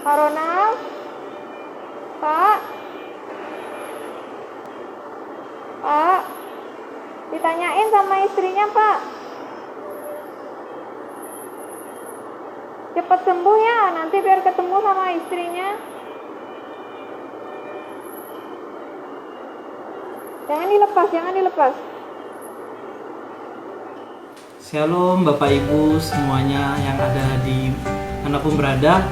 Pak Ronald? Pak? Pak? Ditanyain sama istrinya, Pak. Cepat sembuh ya, nanti biar ketemu sama istrinya. Jangan dilepas. Shalom Bapak Ibu semuanya yang ada di manapun berada.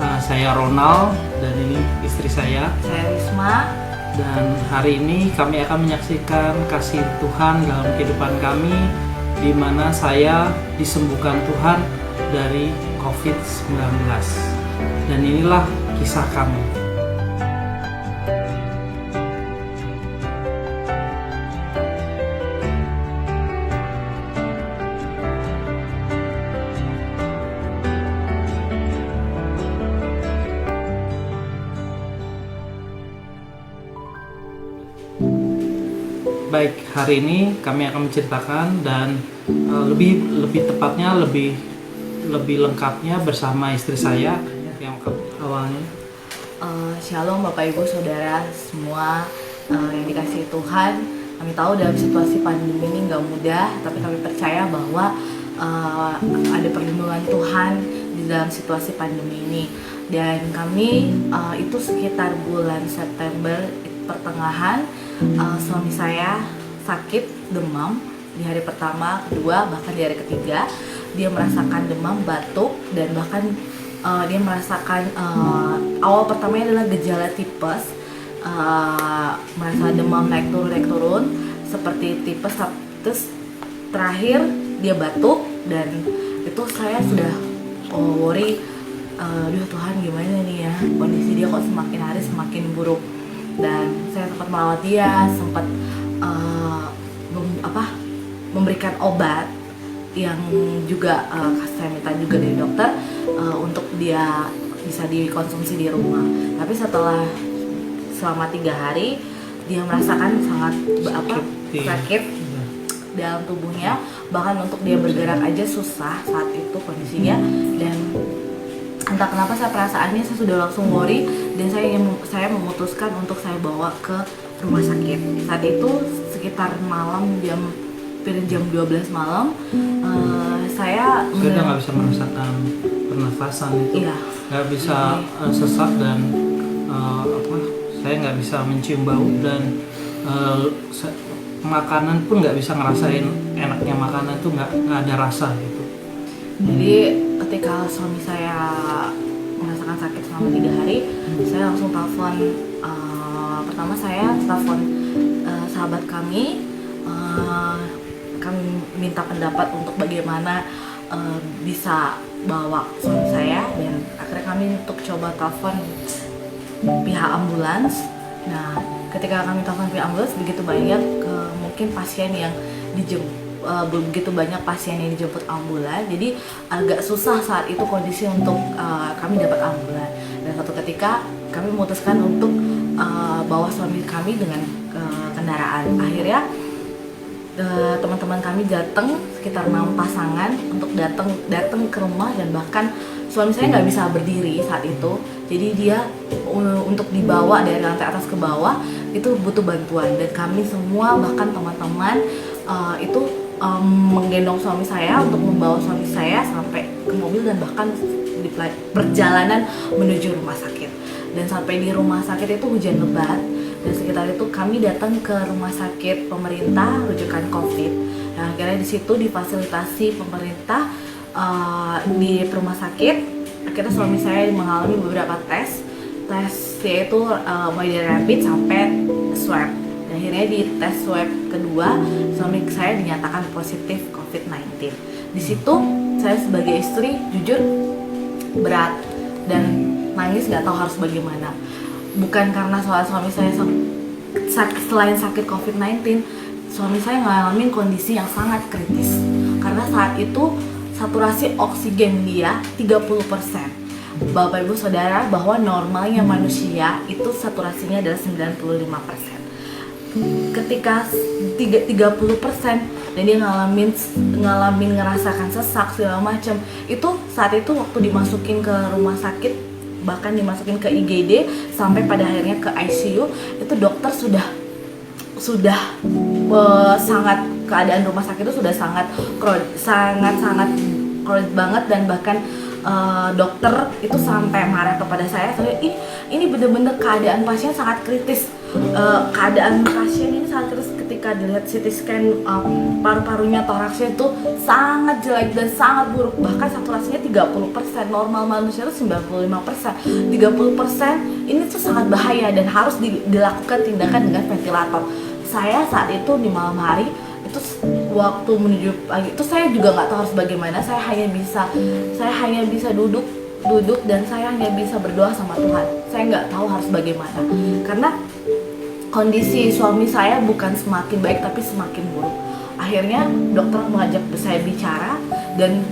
Saya Ronald dan ini istri saya. Saya Risma. Dan hari ini kami akan menyaksikan kasih Tuhan dalam kehidupan kami, di mana saya disembuhkan Tuhan dari COVID-19. Dan inilah kisah kami. Baik, hari ini kami akan menceritakan dan lebih tepatnya lebih lengkapnya bersama istri saya yang awalnya. Shalom Bapak Ibu Saudara semua yang dikasihi Tuhan. Kami tahu dalam situasi pandemi ini nggak mudah, tapi kami percaya bahwa ada perlindungan Tuhan di dalam situasi pandemi ini. Dan kami itu sekitar bulan September pertengahan, suami saya sakit demam di hari pertama, kedua, bahkan di hari ketiga. Dia merasakan demam, batuk, dan bahkan dia merasakan awal pertamanya adalah gejala tipes, merasa demam naik turun seperti tipes. Terus terakhir dia batuk, dan itu saya sudah worry, aduh Tuhan gimana nih ya, kondisi dia kok semakin hari semakin buruk. Dan saya sempat merawat dia, sempat memberikan obat yang juga saya minta juga dari dokter untuk dia bisa dikonsumsi di rumah. Tapi selama 3 hari dia merasakan sangat sakit dalam tubuhnya, bahkan untuk dia bergerak aja susah saat itu kondisinya. Dan entah kenapa perasaannya saya sudah langsung worry, dan saya memutuskan untuk saya bawa ke rumah sakit. Saat itu sekitar malam jam 12 malam, saya udah nggak bisa merasakan pernafasan itu, nggak bisa sesak, dan saya nggak bisa mencium bau, dan makanan pun nggak bisa ngerasain enaknya makanan tuh, nggak ada rasa gitu. Jadi ketika suami saya merasakan sakit selama 3 hari, saya langsung telepon. Pertama saya telepon sahabat kami, kami minta pendapat untuk bagaimana bisa bawa suami saya, dan akhirnya kami untuk coba telepon pihak ambulans. Nah, ketika kami telepon pihak ambulans, begitu banyak mungkin pasien yang begitu banyak pasien yang dijemput ambulan, jadi agak susah saat itu kondisi untuk kami dapat ambulan. Dan suatu ketika kami memutuskan untuk bawa suami kami dengan kendaraan. Akhirnya teman-teman kami datang sekitar 6 pasangan untuk datang ke rumah, dan bahkan suami saya nggak bisa berdiri saat itu. Jadi dia untuk dibawa dari lantai atas ke bawah itu butuh bantuan, dan kami semua bahkan teman-teman itu menggendong suami saya untuk membawa suami saya sampai ke mobil, dan bahkan di perjalanan menuju rumah sakit. Dan sampai di rumah sakit itu hujan lebat, dan sekitar itu kami datang ke rumah sakit pemerintah rujukan COVID. Nah, akhirnya di situ difasilitasi pemerintah di rumah sakit. Akhirnya suami saya mengalami beberapa tes yaitu mulai dari rapid sampai swab. Dan akhirnya di tes swab kedua, suami saya dinyatakan positif COVID-19. Di situ saya sebagai istri jujur berat dan nangis, nggak tahu harus bagaimana. Bukan karena soal suami saya selain sakit COVID-19, suami saya ngalamin kondisi yang sangat kritis. Karena saat itu saturasi oksigen dia 30%. Bapak Ibu Saudara, bahwa normalnya manusia itu saturasinya adalah 95%. Ketika 30% dan dia ngalamin ngerasakan sesak segala macam, itu saat itu waktu dimasukin ke rumah sakit bahkan dimasukin ke IGD sampai pada akhirnya ke ICU. Itu dokter sudah sangat, keadaan rumah sakit itu sudah sangat crowded banget, dan bahkan dokter itu sampai marah kepada saya. Ini benar-benar keadaan pasien sangat kritis. Keadaan pasien ini sangat kritis ketika dilihat CT scan paru-parunya, toraksnya itu sangat jelek dan sangat buruk. Bahkan saturasinya 30%, normal manusia itu 95%. 30% ini tuh sangat bahaya dan harus dilakukan tindakan dengan ventilator. Saya saat itu di malam hari itu, waktu menuju pagi itu saya juga nggak tahu harus bagaimana. Saya hanya bisa duduk dan saya hanya bisa berdoa sama Tuhan. Saya nggak tahu harus bagaimana karena kondisi suami saya bukan semakin baik tapi semakin buruk. Akhirnya dokter mengajak saya bicara dan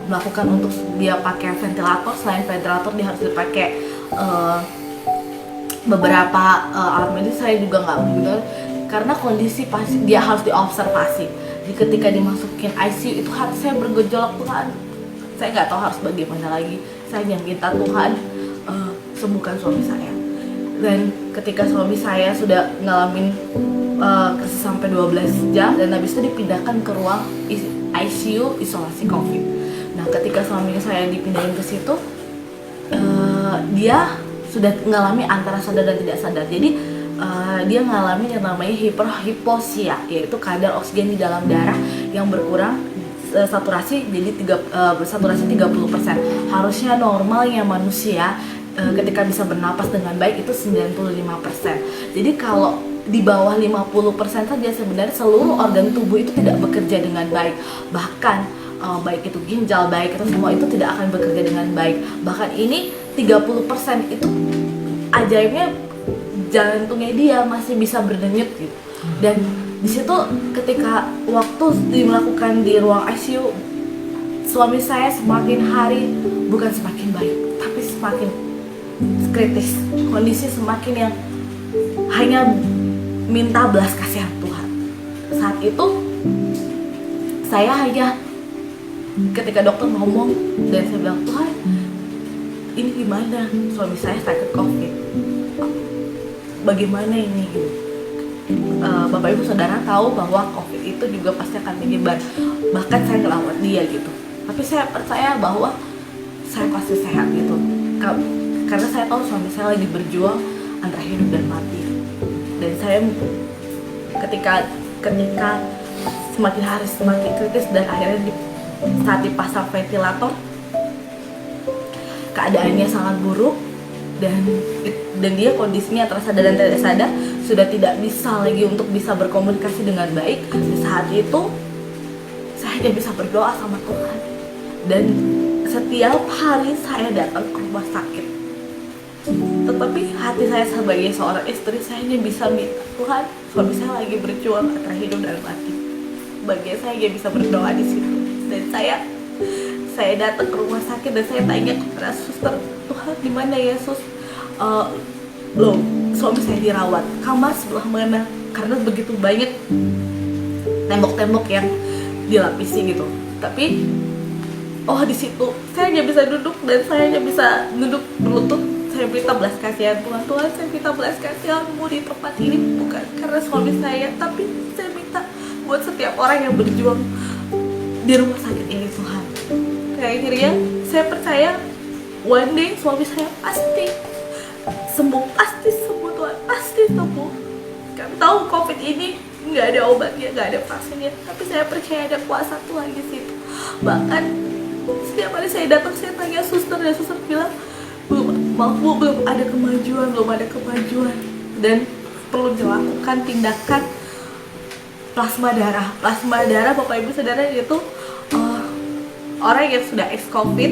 melakukan untuk dia pakai ventilator. Selain ventilator dia harus dipakai beberapa alat medis. Saya juga nggak benar karena kondisi pasien dia harus diobservasi. Jadi ketika dimasukin ICU itu hati saya bergejolak, Tuhan, saya nggak tahu harus bagaimana lagi. Saya hanya minta Tuhan sembuhkan suami saya. Dan ketika suami saya sudah ngalamin krisis sampai 12 jam dan habis itu dipindahkan ke ruang ICU isolasi COVID. Nah, ketika suami saya dipindahin ke situ, dia sudah mengalami antara sadar dan tidak sadar. Jadi dia mengalami yang namanya hipoxia, yaitu kadar oksigen di dalam darah yang berkurang, saturasi jadi saturasi 30%. Harusnya normalnya manusia ketika bisa bernapas dengan baik itu 95%. Jadi kalau di bawah 50% saja sebenarnya seluruh organ tubuh itu tidak bekerja dengan baik. Bahkan baik itu ginjal, baik itu semua itu tidak akan bekerja dengan baik. Bahkan ini 30% itu ajaibnya jantungnya dia masih bisa berdenyut gitu. Dan di situ ketika waktu dilakukan di ruang ICU, suami saya semakin hari bukan semakin baik tapi semakin kritis. Kondisi semakin yang hanya minta belas kasihan Tuhan. Saat itu saya hanya ketika dokter ngomong dan saya bilang, Tuhan, ini gimana? Suami saya sakit COVID. Bagaimana ini? Bapak Ibu Saudara tahu bahwa COVID itu juga pasti akan menyebar. Bahkan saya ngelawat dia gitu. Tapi saya percaya bahwa saya pasti sehat gitu. Karena saya tahu suami saya lagi berjuang antara hidup dan mati. Dan saya ketika semakin hari semakin kritis dan akhirnya saat dipasang ventilator keadaannya sangat buruk dan dia kondisinya antara sadar dan tidak sadar, sudah tidak bisa lagi untuk bisa berkomunikasi dengan baik. Di saat itu saya hanya bisa berdoa sama Tuhan, dan setiap hari saya datang ke rumah sakit. Tetapi hati saya sebagai seorang istri, saya hanya bisa minta, Tuhan, suami saya lagi berjuang antara hidup dan mati. Bagi saya hanya bisa berdoa di situ. Dan saya datang ke rumah sakit dan saya tanya kepada suster, Tuhan, di mana ya sus? Loh, suami saya dirawat. Kamar sebelah mana? Karena begitu banyak tembok-tembok yang dilapisi gitu. Tapi di situ saya hanya bisa duduk dan saya hanya bisa duduk berlutut. Saya minta belas kasihan Tuhan, saya minta belas kasihan-Mu di tempat ini, bukan karena suami saya, tapi saya minta buat setiap orang yang berjuang di rumah sakit ini, Tuhan. Kayak akhirnya saya percaya one day suami saya pasti sembuh Tuhan, pasti sembuh. Kami tahu COVID ini nggak ada obatnya, nggak ada vaksinnya, tapi saya percaya ada kuasa Tuhan di situ. Bahkan setiap kali saya datang, saya tanya suster dan suster bilang, belum ada kemajuan, dan perlu dilakukan tindakan plasma darah. Bapak Ibu Saudara, itu orang yang sudah ex-COVID,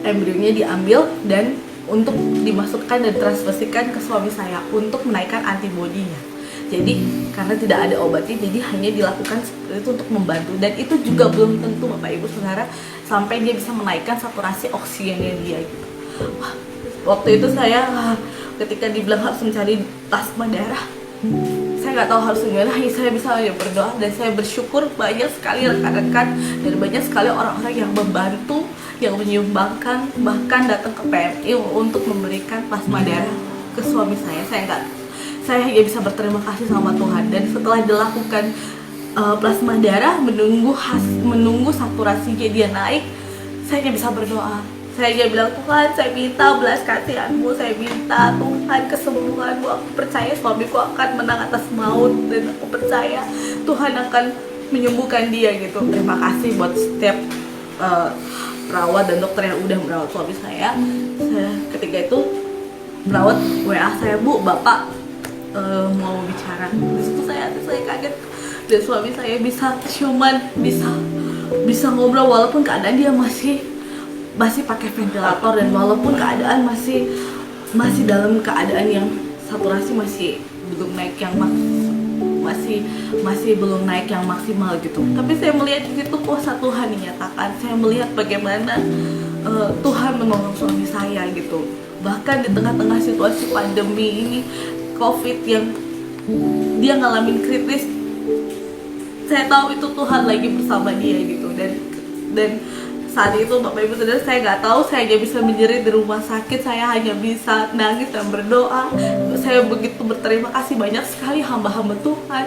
embrionya diambil dan untuk dimasukkan dan transfusikan ke suami saya untuk menaikkan antibodinya. Jadi karena tidak ada obatnya, jadi hanya dilakukan seperti itu untuk membantu, dan itu juga belum tentu Bapak Ibu Saudara sampai dia bisa menaikkan saturasi oksigennya dia gitu. Waktu itu saya ketika dibilang harus mencari plasma darah, saya nggak tahu harus gimana. Saya bisa berdoa dan saya bersyukur banyak sekali rekan-rekan dan banyak sekali orang-orang yang membantu, yang menyumbangkan, bahkan datang ke PMI untuk memberikan plasma darah ke suami saya. Saya hanya bisa berterima kasih sama Tuhan. Dan setelah dilakukan plasma darah, menunggu saturasinya dia naik, saya hanya bisa berdoa. Saya hanya bilang, Tuhan, saya minta belas kasihan-Mu, saya minta Tuhan kesembuhan-Mu. Aku percaya suamiku akan menang atas maut, dan aku percaya Tuhan akan menyembuhkan dia gitu. Terima kasih buat setiap perawat dan dokter yang udah merawat suami saya. Ketika itu perawat WA saya, Bu, Bapak mau bicara. Terus itu saya kaget, dan suami saya bisa ciuman, bisa ngobrol walaupun keadaan dia masih pakai ventilator, dan walaupun keadaan masih dalam keadaan yang saturasi masih belum naik yang masih belum naik yang maksimal gitu. Tapi saya melihat di situ kuasa Tuhan dinyatakan. Saya melihat bagaimana Tuhan menolong suami saya gitu. Bahkan di tengah-tengah situasi pandemi ini, COVID yang dia ngalamin kritis, saya tahu itu Tuhan lagi bersama dia gitu. Dan saat itu Bapak Ibu Saudara, saya nggak tahu, saya hanya bisa menjerit di rumah sakit, saya hanya bisa nangis dan berdoa. Saya begitu berterima kasih banyak sekali hamba-hamba Tuhan,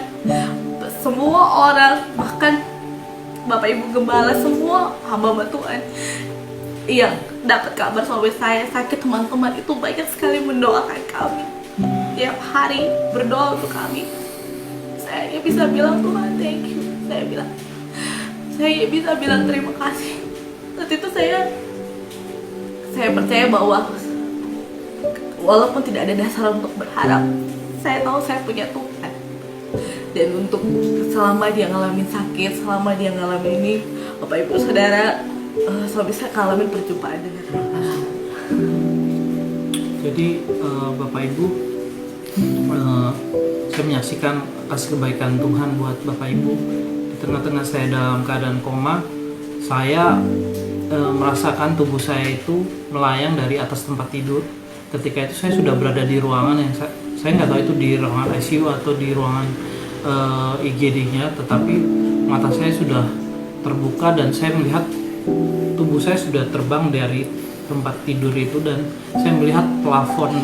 semua orang, bahkan Bapak Ibu Gembala, semua hamba-hamba Tuhan yang dapat kabar suami saya sakit. Teman-teman itu banyak sekali mendoakan kami, tiap hari berdoa untuk kami. Saya hanya bisa bilang, Tuhan, thank you. Saya bisa bilang terima kasih. Saat itu saya percaya bahwa walaupun tidak ada dasar untuk berharap, saya tahu saya punya Tuhan. Dan untuk selama dia ngalamin sakit, selama dia ngalamin ini, Bapak Ibu Saudara, suami saya ngalamin perjumpaan dengan Tuhan. Jadi Bapak Ibu, saya menyaksikan kasih kebaikan Tuhan buat Bapak Ibu. Di tengah-tengah saya dalam keadaan koma, saya merasakan tubuh saya itu melayang dari atas tempat tidur. Ketika itu saya sudah berada di ruangan yang saya nggak tahu itu di ruangan ICU atau di ruangan IGD-nya, tetapi mata saya sudah terbuka dan saya melihat tubuh saya sudah terbang dari tempat tidur itu, dan saya melihat plafon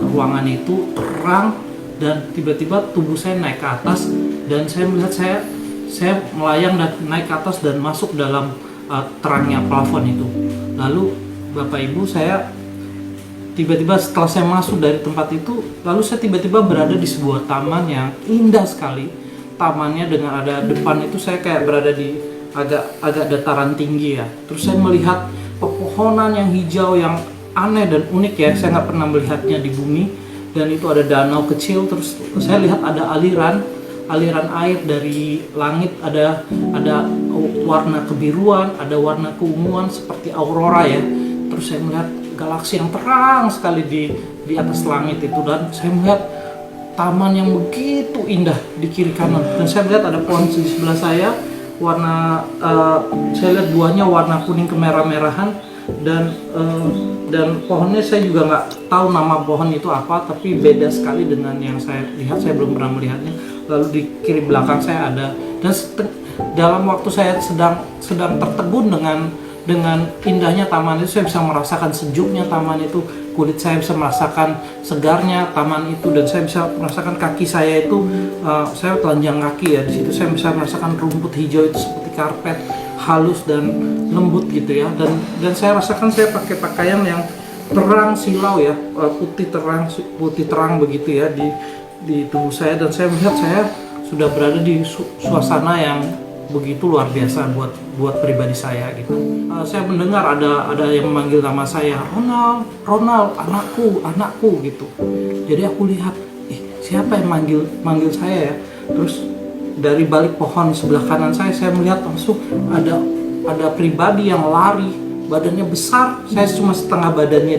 ruangan itu terang, dan tiba-tiba tubuh saya naik ke atas, dan saya melihat saya melayang dan naik ke atas dan masuk dalam terangnya plafon itu. Lalu Bapak Ibu, saya tiba-tiba setelah saya masuk dari tempat itu, lalu saya tiba-tiba berada di sebuah taman yang indah sekali. Tamannya dengan ada depan itu saya kayak berada di agak dataran tinggi ya. Terus saya melihat pepohonan yang hijau yang aneh dan unik ya. Saya nggak pernah melihatnya di bumi. Dan itu ada danau kecil. Terus saya lihat ada aliran air dari langit, ada warna kebiruan, ada warna keunguan seperti aurora ya. Terus saya melihat galaksi yang terang sekali di atas langit itu, dan saya melihat taman yang begitu indah di kiri kanan. Dan saya melihat ada pohon di sebelah saya, saya lihat buahnya warna kuning kemerah-merahan, dan pohonnya saya juga nggak tahu nama pohon itu apa, tapi beda sekali dengan yang saya lihat. Saya belum pernah melihatnya. Lalu di kiri belakang saya ada, dan dalam waktu saya sedang tertegun dengan indahnya taman itu, saya bisa merasakan sejuknya taman itu, kulit saya bisa merasakan segarnya taman itu, dan saya bisa merasakan kaki saya itu, saya telanjang kaki ya, di situ saya bisa merasakan rumput hijau itu seperti karpet halus dan lembut gitu ya, dan saya rasakan saya pakai pakaian yang terang silau ya, putih terang begitu ya di tubuh saya, dan saya melihat saya sudah berada di suasana yang begitu luar biasa buat pribadi saya gitu. Saya mendengar ada yang memanggil nama saya, Ronald, anakku gitu. Jadi aku lihat, siapa yang manggil saya ya? Terus dari balik pohon sebelah kanan saya melihat langsung ada pribadi yang lari, badannya besar, saya cuma setengah badannya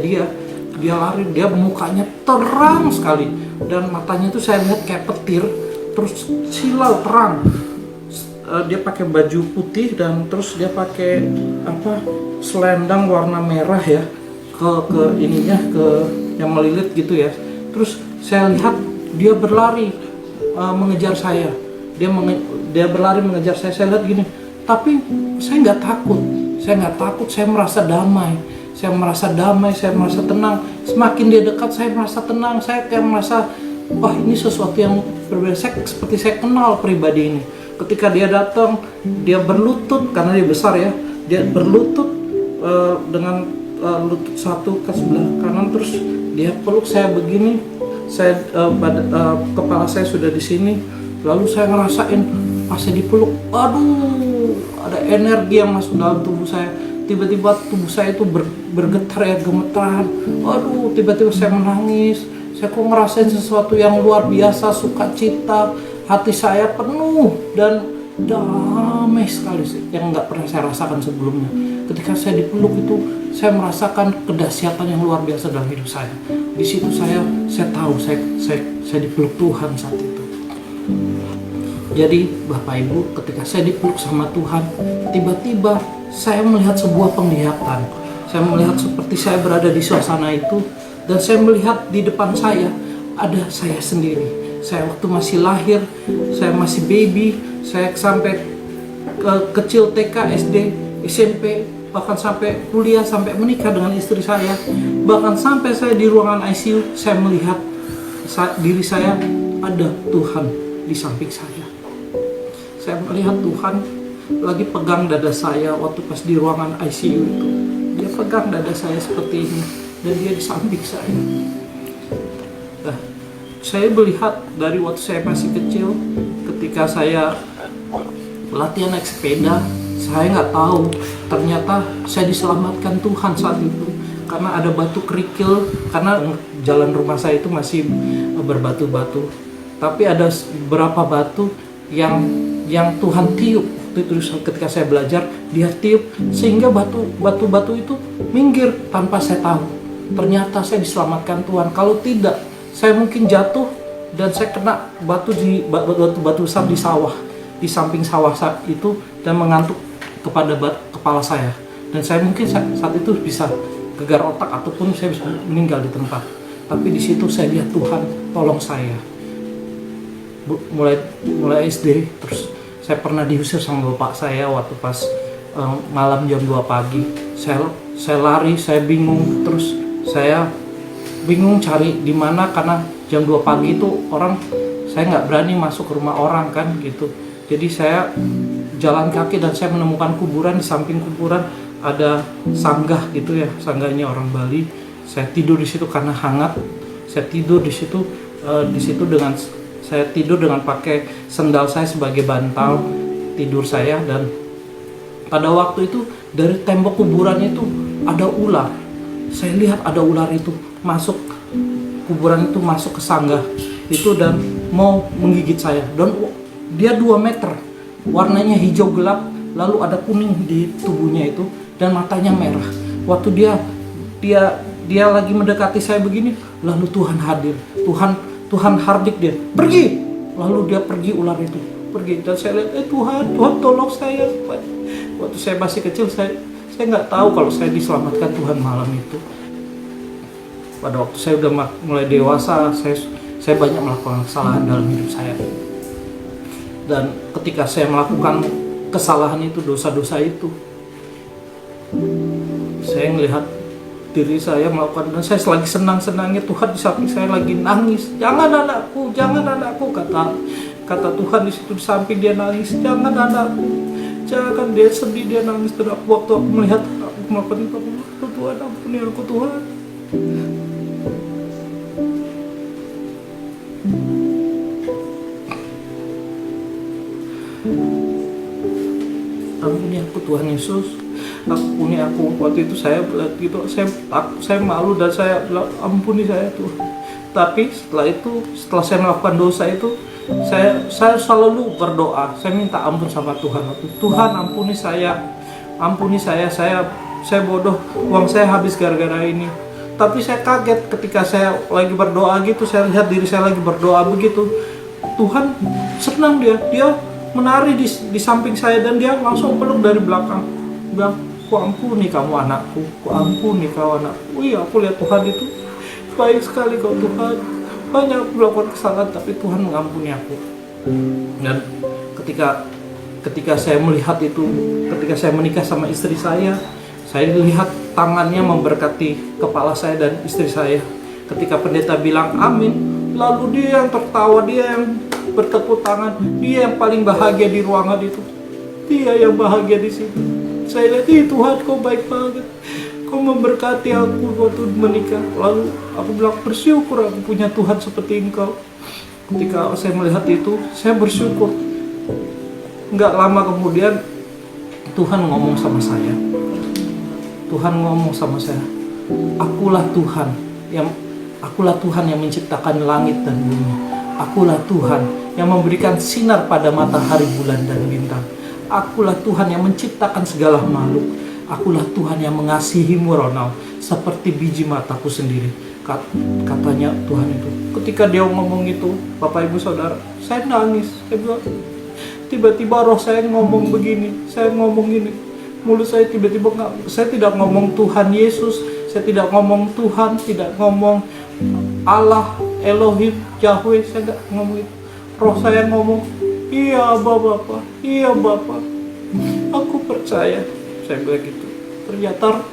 dia lari, dia mukanya terang sekali, dan matanya itu saya lihat kayak petir, terus silau terang. Dia pakai baju putih, dan terus dia pakai selendang warna merah ya, ke yang melilit gitu ya. Terus saya lihat dia berlari mengejar saya. Dia berlari mengejar saya. Saya lihat gini, Tapi saya nggak takut, saya merasa damai, saya merasa tenang. Semakin dia dekat, saya merasa tenang, saya kayak merasa, wah ini sesuatu yang berbeda. Seperti saya kenal pribadi ini. Ketika dia datang, dia berlutut, karena dia besar ya, dia berlutut dengan lutut satu ke sebelah kanan, terus dia peluk saya begini, kepala saya sudah di sini, lalu saya ngerasain pas saya dipeluk, aduh, ada energi yang masuk dalam tubuh saya. Tiba-tiba tubuh saya itu bergetar ya, gemeteran. Aduh, tiba-tiba saya menangis. Saya kok ngerasain sesuatu yang luar biasa, sukacita. Hati saya penuh dan damai sekali sih, yang nggak pernah saya rasakan sebelumnya. Ketika saya dipeluk itu, saya merasakan kedahsyatan yang luar biasa dalam hidup saya. Di situ saya tahu saya dipeluk Tuhan saat itu. Jadi Bapak Ibu, ketika saya dipeluk sama Tuhan, tiba-tiba saya melihat sebuah penglihatan. Saya melihat seperti saya berada di suasana itu, dan saya melihat di depan saya ada saya sendiri. Saya waktu masih lahir, saya masih baby, saya sampai kecil TK, SD, SMP, bahkan sampai kuliah, sampai menikah dengan istri saya. Bahkan sampai saya di ruangan ICU, saya melihat diri saya, ada Tuhan di samping saya. Saya melihat Tuhan lagi pegang dada saya waktu pas di ruangan ICU itu. Dia pegang dada saya seperti ini, dan dia di samping saya. Nah, saya melihat dari waktu saya masih kecil, ketika saya latihan naik sepeda, saya nggak tahu ternyata saya diselamatkan Tuhan saat itu, karena ada batu kerikil, karena jalan rumah saya itu masih berbatu-batu, tapi ada beberapa batu yang Tuhan tiup. Terus ketika saya belajar, dia tiup sehingga batu-batu itu minggir tanpa saya tahu. Ternyata saya diselamatkan Tuhan. Kalau tidak, saya mungkin jatuh dan saya kena batu besar di sawah, di samping sawah itu, dan mengantuk kepada kepala saya. Dan saya mungkin saat itu bisa gegar otak ataupun saya bisa meninggal di tempat. Tapi di situ saya lihat Tuhan tolong saya. Mulai SD, terus saya pernah diusir sama bapak saya waktu pas malam jam 2 pagi. Saya lari, saya bingung, terus saya bingung cari di mana, karena jam 2 pagi itu saya nggak berani masuk ke rumah orang kan gitu. Jadi saya jalan kaki dan saya menemukan kuburan. Di samping kuburan ada sanggah gitu ya, sanggahnya orang Bali. Saya tidur di situ karena hangat. Saya tidur di situ dengan pakai sendal saya sebagai bantal tidur saya. Dan pada waktu itu dari tembok kuburan itu ada ular. Saya lihat ada ular itu masuk kuburan itu, masuk ke sanggah itu dan mau menggigit saya. Dan dia 2 meter, warnanya hijau gelap, lalu ada kuning di tubuhnya itu, dan matanya merah. Waktu dia lagi mendekati saya begini, lalu Tuhan hadir. Tuhan hardik dia, pergi. Lalu dia pergi, ular itu pergi. Dan saya lihat, Tuhan tolong saya. Waktu saya masih kecil, saya nggak tahu kalau saya diselamatkan Tuhan malam itu. Pada waktu saya udah mulai dewasa, saya banyak melakukan kesalahan dalam hidup saya. Dan ketika saya melakukan kesalahan itu, dosa-dosa itu, saya melihat diri saya melakukan, dan saya lagi senang-senangnya, Tuhan di samping saya lagi nangis. Jangan anakku, kata Tuhan di situ di samping dia nangis. Jangan anakku, jangan, dia sedih, dia nangis. Dan waktu aku melihat aku melakukan itu, Tuhan ampuni aku Tuhan. Ampuni aku Tuhan Yesus. Ampuni aku. Waktu itu saya malu dan saya bilang, ampuni saya Tuhan. Tapi setelah saya melakukan dosa itu, saya selalu berdoa. Saya minta ampun sama Tuhan. Tuhan ampuni saya, saya bodoh, uang saya habis gara-gara ini. Tapi saya kaget ketika saya lagi berdoa gitu, saya lihat diri saya lagi berdoa begitu. Tuhan senang, dia menari di samping saya, dan dia langsung peluk dari belakang, bilang, ku ampuni kamu anakku, ku ampuni kau anakku. Iya, aku lihat Tuhan itu baik sekali kau Tuhan. Banyak melakukan kesalahan, tapi Tuhan mengampuni aku. Dan ketika ketika saya melihat itu, ketika saya menikah sama istri saya lihat tangannya memberkati kepala saya dan istri saya. Ketika pendeta bilang amin, lalu dia yang tertawa, dia yang bertepuk tangan, dia yang paling bahagia di ruangan itu, dia yang bahagia di situ. Saya lihat, Tuhan kau baik banget, kau memberkati aku waktu menikah. Lalu aku bilang, bersyukur aku punya Tuhan seperti engkau. Ketika saya melihat itu, saya bersyukur. Nggak lama kemudian Tuhan ngomong sama saya. Akulah Tuhan yang menciptakan langit dan bumi. Akulah Tuhan yang memberikan sinar pada matahari, bulan dan bintang. Akulah Tuhan yang menciptakan segala makhluk. Akulah Tuhan yang mengasihimu, Ronald, seperti biji mataku sendiri. Katanya Tuhan itu. Ketika dia ngomong itu, Bapak Ibu Saudara, saya nangis. Saya bilang, tiba-tiba roh saya ngomong begini, saya ngomong ini. Mulut saya tiba-tiba saya tidak ngomong Tuhan Yesus, saya tidak ngomong Tuhan, tidak ngomong Allah, Elohim, Yahweh, saya tidak ngomong itu. Roh saya ngomong, iya Bapak, iya Bapak, aku percaya. Saya bilang gitu. Ternyata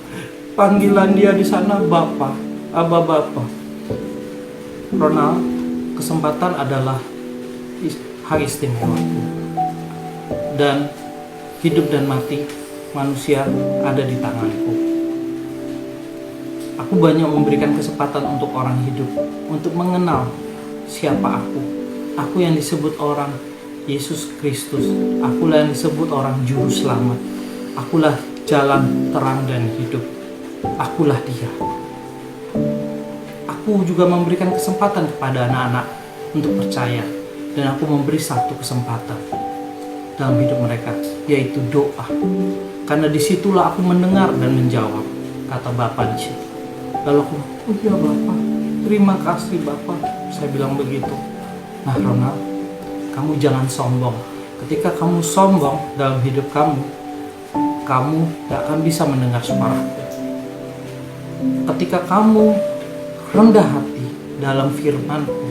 panggilan dia di sana Bapak, Abah Bapak. Ronald, kesempatan adalah hak istimewaku. Dan hidup dan mati manusia ada di tanganku. Aku banyak memberikan kesempatan untuk orang hidup, untuk mengenal siapa aku. Aku yang disebut orang Yesus Kristus. Akulah yang disebut orang juru selamat. Akulah jalan terang dan hidup. Akulah dia. Aku juga memberikan kesempatan kepada anak-anak untuk percaya. Dan aku memberi satu kesempatan dalam hidup mereka, yaitu doa. Karena disitulah aku mendengar dan menjawab, kata Bapak di situ. Lalu aku, oh iya Bapak, terima kasih Bapak. Saya bilang begitu. Nah Ronald, kamu jangan sombong. Ketika kamu sombong dalam hidup kamu gak akan bisa mendengar suaraku. Ketika kamu rendah hati dalam firman-Ku,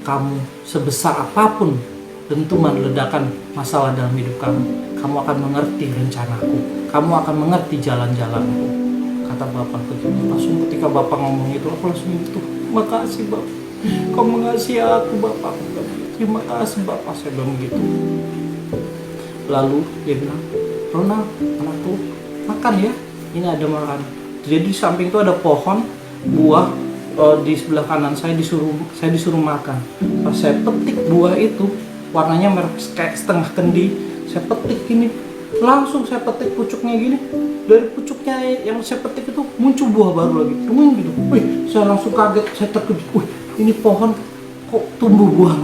kamu sebesar apapun dentuman ledakan masalah dalam hidup kamu akan mengerti rencanaku, kamu akan mengerti jalan-jalanku, kata Bapak begitu. Langsung ketika Bapak ngomong itu, aku langsung itu, makasih Bapak, kau mengasihi aku Bapak. Terima kasih Bapak, saya bilang begitu. Lalu dia bilang, Ronald, anakku, makan ya, ini ada makan. Jadi di samping itu ada pohon buah, di sebelah kanan saya disuruh makan. Pas saya petik buah itu, warnanya merah kayak setengah kendi, saya petik gini, langsung saya petik pucuknya gini. Dari pucuknya yang saya petik itu muncul buah baru lagi, gitu. Wih, saya langsung kaget, saya terkejut. Wih, ini pohon kok tumbuh buah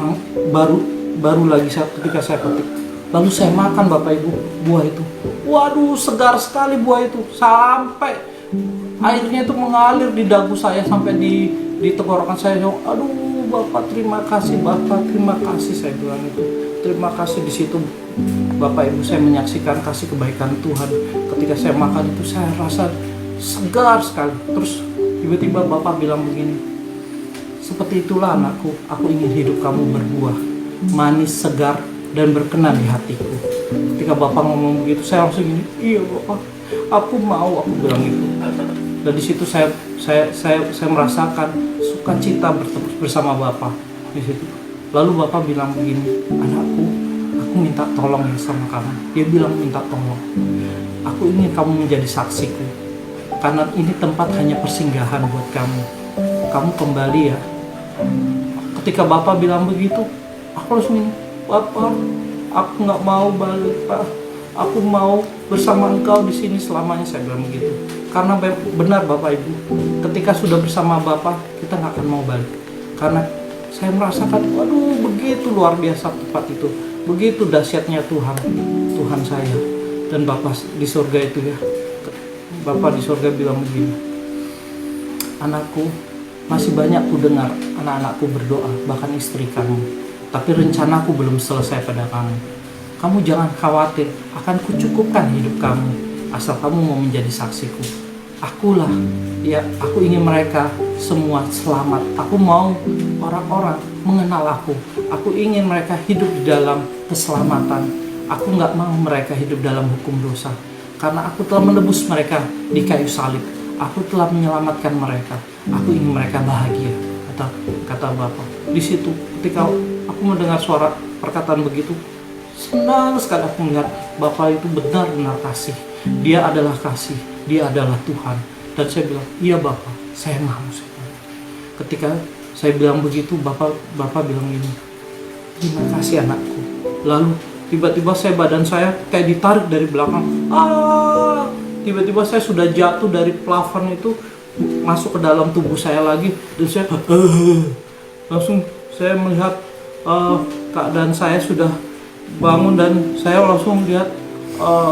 baru lagi ketika saya petik. Lalu saya makan Bapak Ibu buah itu. Waduh, segar sekali buah itu, sampai airnya itu mengalir di dagu saya sampai di tenggorokan saya. Aduh Bapak, terima kasih Bapak, terima kasih, saya bilang itu. Terima kasih. Di situ Bapak Ibu, saya menyaksikan kasih kebaikan Tuhan. Ketika saya makan itu saya rasa segar sekali. Terus tiba-tiba Bapak bilang begini, seperti itulah anakku, aku ingin hidup kamu berbuah, manis, segar, dan berkenan di hatiku. Ketika Bapak ngomong begitu, saya langsung gini, iya Bapak, aku mau, aku bilang gitu. Dan di situ saya merasakan sukacita bersama Bapak di situ. Lalu Bapak bilang begini, anakku, aku minta tolong ya sama kamu. Dia bilang minta tolong. Aku ingin kamu menjadi saksiku. Karena ini tempat hanya persinggahan buat kamu. Kamu kembali ya. Ketika Bapak bilang begitu, aku langsung ini, Bapak, aku nggak mau balik Pak. Aku mau bersama engkau di sini selamanya, saya bilang begitu. Karena benar Bapak Ibu, ketika sudah bersama Bapak, kita nggak akan mau balik. Karena saya merasakan, waduh, begitu luar biasa tempat itu, begitu dahsyatnya Tuhan saya dan Bapak di surga itu ya. Bapak di surga bilang begini, anakku, masih banyak ku dengar anak-anakku berdoa, bahkan istri kamu, tapi rencanaku belum selesai pada kamu. Kamu jangan khawatir, akan kucukupkan hidup kamu, asal kamu mau menjadi saksiku. Akulah, ya, aku ingin mereka semua selamat. Aku mau orang-orang mengenal aku. Aku ingin mereka hidup di dalam keselamatan. Aku nggak mau mereka hidup dalam hukum dosa, karena aku telah menebus mereka di kayu salib. Aku telah menyelamatkan mereka. Aku ingin mereka bahagia, kata Bapa. Di situ ketika aku mendengar suara perkataan begitu, senang sekali aku melihat Bapa itu benar-benar kasih. Dia adalah kasih, dia adalah Tuhan. Dan saya bilang, iya Bapa, saya mau. Ketika saya bilang begitu, Bapak bilang ini, terima kasih anakku. Lalu tiba-tiba badan saya kayak ditarik dari belakang. Tiba-tiba saya sudah jatuh dari plafon itu, masuk ke dalam tubuh saya lagi, dan saya langsung saya melihat keadaan saya sudah bangun, dan saya langsung lihat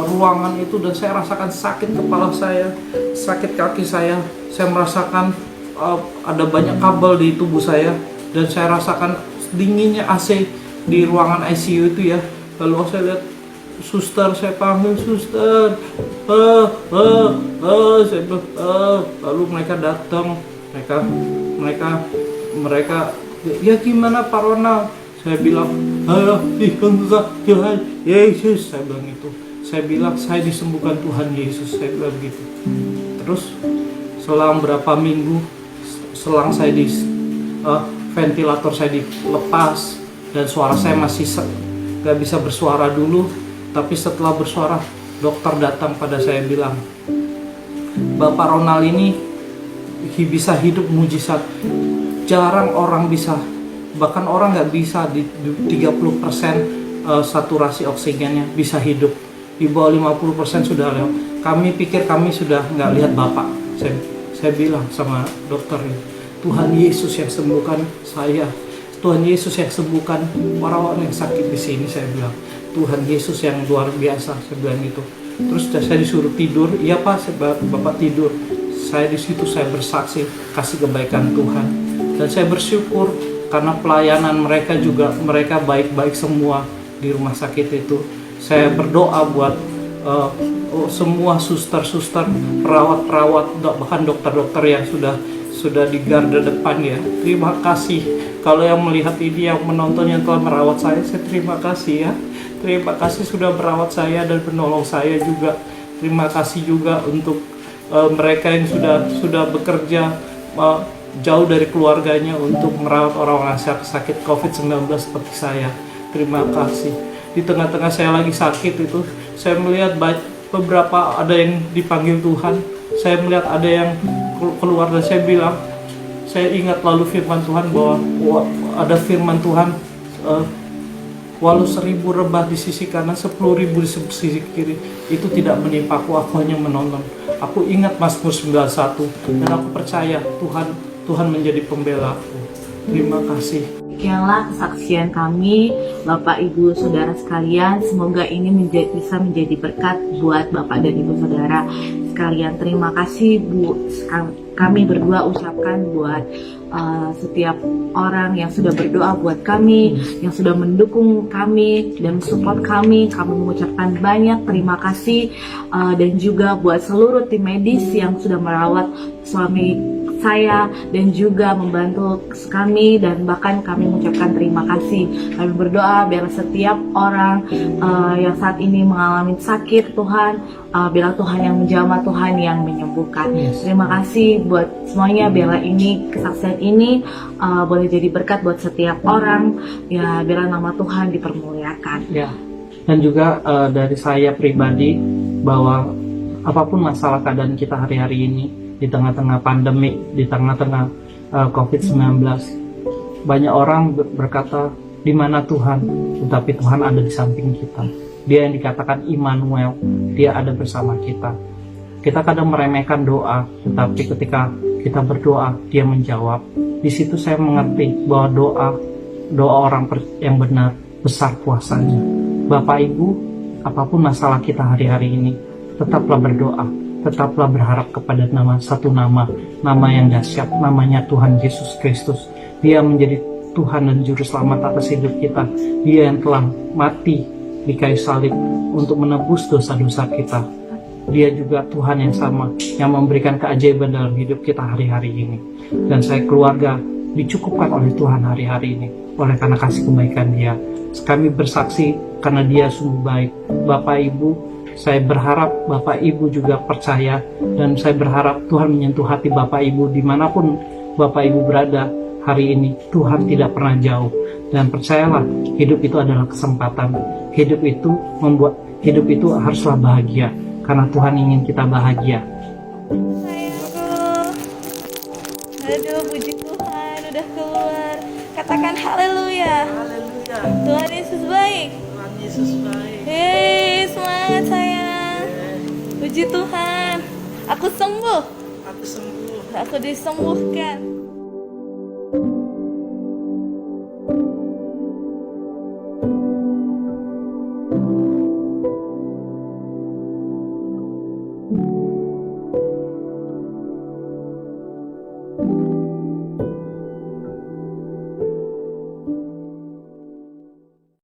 ruangan itu, dan saya rasakan sakit kepala saya, sakit kaki saya merasakan ada banyak kabel di tubuh saya, dan saya rasakan dinginnya AC di ruangan ICU itu ya. Lalu saya lihat suster, saya panggil suster, saya bilang, lalu mereka datang, mereka ya gimana Pak Ronald? Saya bilang, Tuhan Yesus, saya bilang itu. Saya bilang saya disembuhkan Tuhan Yesus, saya bilang begitu. Terus selang berapa minggu, selang saya di ventilator saya dilepas, dan suara saya masih gak bisa bersuara dulu. Tapi setelah bersuara, dokter datang pada saya bilang, Bapak Ronald ini bisa hidup mujizat. Jarang orang bisa, bahkan orang gak bisa di 30% saturasi oksigennya bisa hidup. Di bawah 50% sudah lewat. Kami pikir kami sudah gak lihat Bapak. Saya bilang sama dokter ini, Tuhan Yesus yang sembuhkan saya. Tuhan Yesus yang sembuhkan orang-orang yang sakit di sini, saya bilang. Tuhan Yesus yang luar biasa, saya bilang gitu. Terus saya disuruh tidur. Iya Pak, Bapak tidur. Saya di situ saya bersaksi kasih kebaikan Tuhan. Dan saya bersyukur karena pelayanan mereka juga, mereka baik-baik semua di rumah sakit itu. Saya berdoa buat semua suster-suster, perawat-perawat, bahkan dokter-dokter yang sudah di garda depan ya. Terima kasih. Kalau yang melihat ini, yang menonton, yang telah merawat saya terima kasih ya. Terima kasih sudah merawat saya dan menolong saya juga. Terima kasih juga untuk mereka yang sudah bekerja jauh dari keluarganya untuk merawat orang-orang sakit COVID-19 seperti saya. Terima kasih. Di tengah-tengah saya lagi sakit itu, saya melihat beberapa ada yang dipanggil Tuhan. Saya melihat ada yang keluar, dan saya bilang, saya ingat lalu firman Tuhan bahwa ada firman Tuhan, walau 1000 rebah di sisi kanan, 10.000 di sisi kiri, itu tidak menimpaku, aku hanya menonton. Aku ingat Mazmur 91, dan aku percaya Tuhan menjadi pembela aku. Terima kasih. Demikianlah kesaksian kami, Bapak Ibu Saudara sekalian. Semoga ini bisa menjadi berkat buat Bapak dan Ibu Saudara sekalian. Terima kasih Bu, kami berdua ucapkan buat setiap orang yang sudah berdoa buat kami, yang sudah mendukung kami dan support kami. Kami mengucapkan banyak terima kasih, dan juga buat seluruh tim medis yang sudah merawat suami saya dan juga membantu kami, dan bahkan kami mengucapkan terima kasih. Kami berdoa biar setiap orang yang saat ini mengalami sakit, Tuhan biarlah Tuhan yang menjamah, Tuhan yang menyembuhkan. Terima kasih buat semuanya, biarlah ini kesaksian ini boleh jadi berkat buat setiap orang ya, biarlah nama Tuhan dipermuliakan ya. Dan juga dari saya pribadi, bahwa apapun masalah keadaan kita hari-hari ini, di tengah-tengah pandemi, di tengah-tengah COVID-19, banyak orang berkata, di mana Tuhan? Tetapi Tuhan ada di samping kita. Dia yang dikatakan Immanuel, Dia ada bersama kita. Kita kadang meremehkan doa, tetapi ketika kita berdoa, Dia menjawab. Di situ saya mengerti bahwa doa orang yang benar besar kuasanya. Bapak Ibu, apapun masalah kita hari-hari ini, tetaplah berdoa. Tetaplah berharap kepada satu nama yang dahsyat, namanya Tuhan Yesus Kristus. Dia menjadi Tuhan dan Juru Selamat atas hidup kita. Dia yang telah mati di kayu salib untuk menebus dosa-dosa kita. Dia juga Tuhan yang sama, yang memberikan keajaiban dalam hidup kita hari-hari ini. Dan saya keluarga dicukupkan oleh Tuhan hari-hari ini, oleh karena kasih kebaikan Dia. Kami bersaksi karena Dia sungguh baik. Bapak Ibu, saya berharap Bapak Ibu juga percaya, dan saya berharap Tuhan menyentuh hati Bapak Ibu dimanapun Bapak Ibu berada hari ini. Tuhan tidak pernah jauh, dan percayalah, hidup itu adalah kesempatan. Hidup itu haruslah bahagia, karena Tuhan ingin kita bahagia. Sayangku, aduh puji Tuhan udah keluar. Katakan haleluya. Haleluya. Tuhan Yesus baik. Tuhan Yesus baik. Hei, semangat sayang. Puji Tuhan. Aku sembuh. Aku sembuh. Aku disembuhkan.